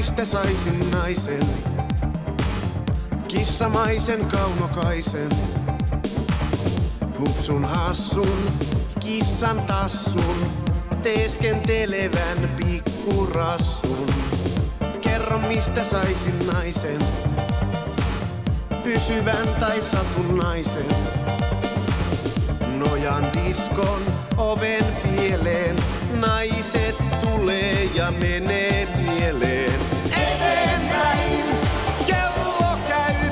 mistä saisin naisen, kissamaisen kaunokaisen. Hupsun hassun, kissan tassun, teeskentelevän pikkurassun. Kerro mistä saisin naisen, pysyvän tai satunnaisen. Nojan diskon oven pieleen, naiset tulee ja menee mieleen. Eteenpäin, kello käy,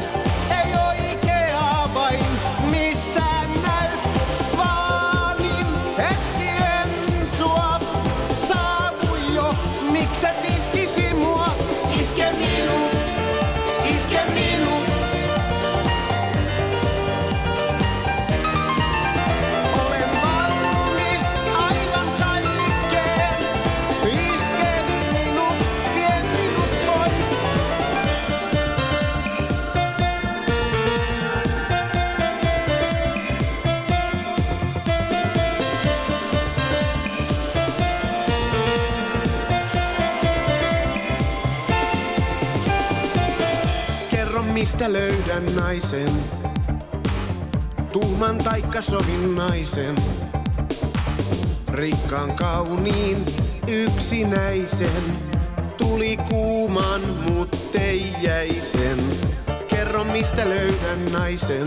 ei oikeaa vain missään näy. Vaanin etsien sua, saavui jo, mikset iskisi mua. Iske minut, iske minut. Mistä löydän naisen, tuhman taikka sovinnaisen, rikkaan kauniin yksinäisen, tuli kuuman mutteiäisen. Kerro mistä löydän naisen,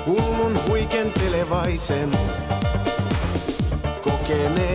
hullun huikentelevaisen, kokeneen